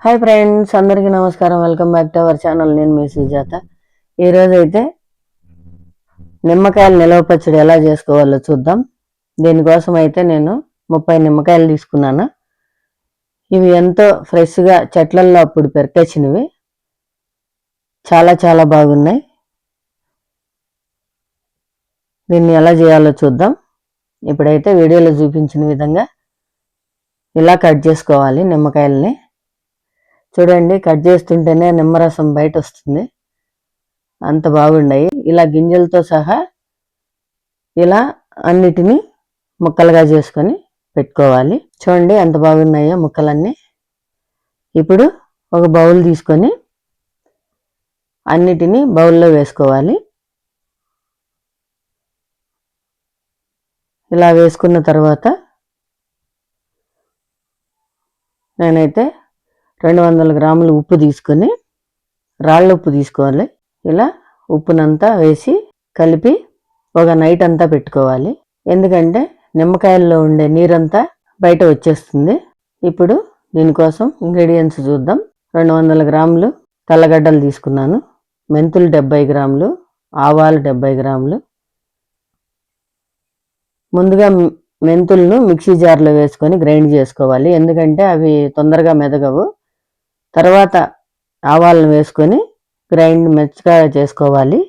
Hi friends, అందరికీ నమస్కారం. Welcome back to our channel. నేను మీ సుజాత. ఈరోజు అయితే నిమ్మకాయల నిలవ పచ్చడి ఎలా చేసుకోవాలో చూద్దాం. దీనికోసం అయితే నేను 30 నిమ్మకాయలు తీసుకున్నాను. ఇవి ఎంతో ఫ్రెష్గా చెట్లల్లో అప్పుడు పెరికొచ్చినవి, చాలా చాలా బాగున్నాయి. దీన్ని ఎలా చేయాలో చూద్దాం. ఇప్పుడైతే వీడియోలో చూపించిన విధంగా ఇలా కట్ చేసుకోవాలి నిమ్మకాయల్ని. చూడండి, కట్ చేస్తుంటేనే నిమ్మరసం బయట వస్తుంది, అంత బాగున్నాయి. ఇలా గింజలతో సహా ఇలా అన్నిటినీ ముక్కలుగా చేసుకొని పెట్టుకోవాలి. చూడండి ఎంత బాగున్నాయో ముక్కలన్నీ. ఇప్పుడు ఒక బౌల్ తీసుకొని అన్నిటినీ బౌల్లో వేసుకోవాలి. ఇలా వేసుకున్న తర్వాత నేనైతే 200 గ్రాములు ఉప్పు తీసుకొని, రాళ్ళ ఉప్పు తీసుకోవాలి. ఇలా ఉప్పునంతా వేసి కలిపి ఒక నైట్ అంతా పెట్టుకోవాలి. ఎందుకంటే నిమ్మకాయల్లో ఉండే నీరంతా బయట వచ్చేస్తుంది. ఇప్పుడు దీనికోసం ఇంగ్రీడియంట్స్ చూద్దాం. 200 గ్రాములు తెల్లగడ్డలు తీసుకున్నాను, మెంతులు 70 గ్రాములు, ఆవాలు 70 గ్రాములు. ముందుగా మెంతులను మిక్సీ జార్లో వేసుకొని గ్రైండ్ చేసుకోవాలి, ఎందుకంటే అవి తొందరగా మెదగవు. తర్వాత ఆవాలను వేసుకొని మెత్తగా చేసుకోవాలి.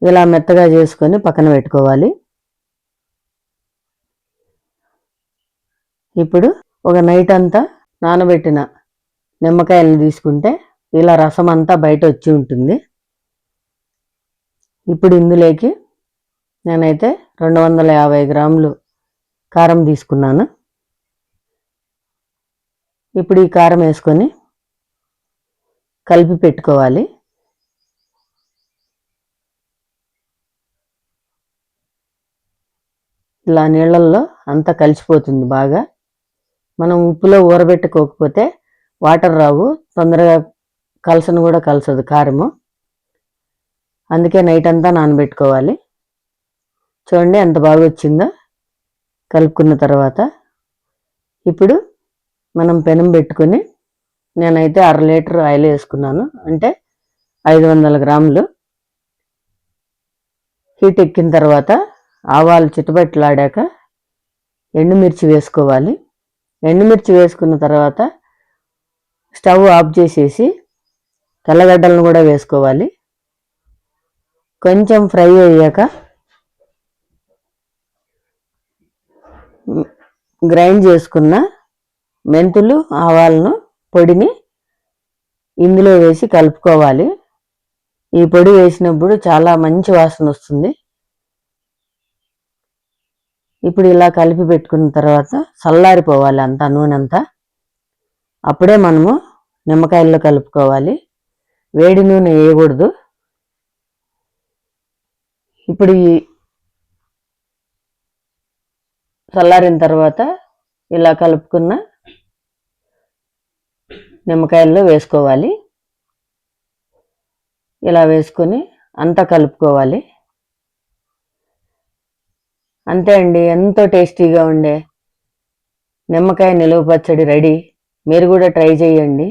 ఇలా మెత్తగా చేసుకొని పక్కన పెట్టుకోవాలి. ఇప్పుడు ఒక నైట్ అంతా నానబెట్టిన నిమ్మకాయలను తీసుకుంటే ఇలా రసం అంతా బయట వచ్చి ఉంటుంది. ఇప్పుడు ఇందులోకి నేనైతే 250 గ్రాములు కారం తీసుకున్నాను. ఇప్పుడు ఈ కారం వేసుకొని కలిపి పెట్టుకోవాలి. ఇలా నీళ్ళల్లో అంతా కలిసిపోతుంది బాగా. మనం ఉప్పులో ఊరబెట్టుకోకపోతే వాటర్ రావు, తొందరగా కలసను కూడా కలసదు కారము. అందుకే నైట్ అంతా నానబెట్టుకోవాలి. చూడండి ఎంత బాగా వచ్చిందో కలుపుకున్న తర్వాత. ఇప్పుడు మనం పెనం పెట్టుకొని నేనైతే 1/2 లీటర్ ఆయిల్ వేసుకున్నాను, అంటే 500 గ్రాములు. హీట్ ఎక్కిన తర్వాత ఆవాలు చిట్టుబెట్టలాడాక ఎండుమిర్చి వేసుకోవాలి. ఎండుమిర్చి వేసుకున్న తర్వాత స్టవ్ ఆఫ్ చేసేసి తెల్లగడ్డలను కూడా వేసుకోవాలి. కొంచెం ఫ్రై అయ్యాక గ్రైండ్ చేసుకున్న మెంతులు ఆవాలను పొడిని ఇందులో వేసి కలుపుకోవాలి. ఈ పొడి వేసినప్పుడు చాలా మంచి వాసన వస్తుంది. ఇప్పుడు ఇలా కలిపి పెట్టుకున్న తర్వాత చల్లారిపోవాలి అంతా, నూనె అంతా. అప్పుడే మనము నిమ్మకాయల్లో కలుపుకోవాలి, వేడి నూనె వేయకూడదు. ఇప్పుడు ఈ చల్లారిన తర్వాత ఇలా కలుపుకున్న నిమ్మకాయల్లో వేసుకోవాలి. ఇలా వేసుకొని అంతా కలుపుకోవాలి. అంతే అండి, ఎంతో టేస్టీగా ఉండే నిమ్మకాయ నిలువ పచ్చడి రెడీ. మీరు కూడా ట్రై చేయండి,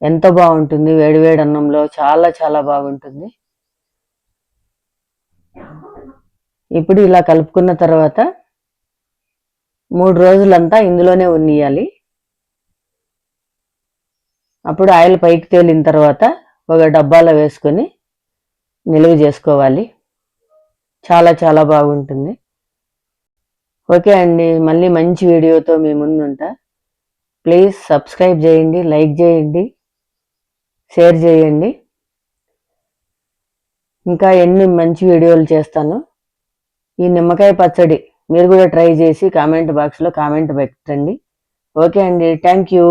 ఎంతో బాగుంటుంది. వేడివేడి అన్నంలో చాలా చాలా బాగుంటుంది. ఇప్పుడు ఇలా కలుపుకున్న తర్వాత 3 రోజులంతా ఇందులోనే ఉన్నియాలి. అప్పుడు ఆయిల్ పైకి తేలిన తర్వాత ఒక డబ్బాలో వేసుకొని నిలువ చేసుకోవాలి. చాలా చాలా బాగుంటుంది. ఓకే అండి, మళ్ళీ మంచి వీడియోతో మీ ముందుంటా. ప్లీజ్ సబ్స్క్రైబ్ చేయండి, లైక్ చేయండి, షేర్ చేయండి. ఇంకా ఎన్ని మంచి వీడియోలు చేస్తాను. ఈ నిమ్మకాయ పచ్చడి మీరు కూడా ట్రై చేసి కామెంట్ బాక్స్లో కామెంట్ పెట్టండి. ఓకే అండి, థ్యాంక్ యూ.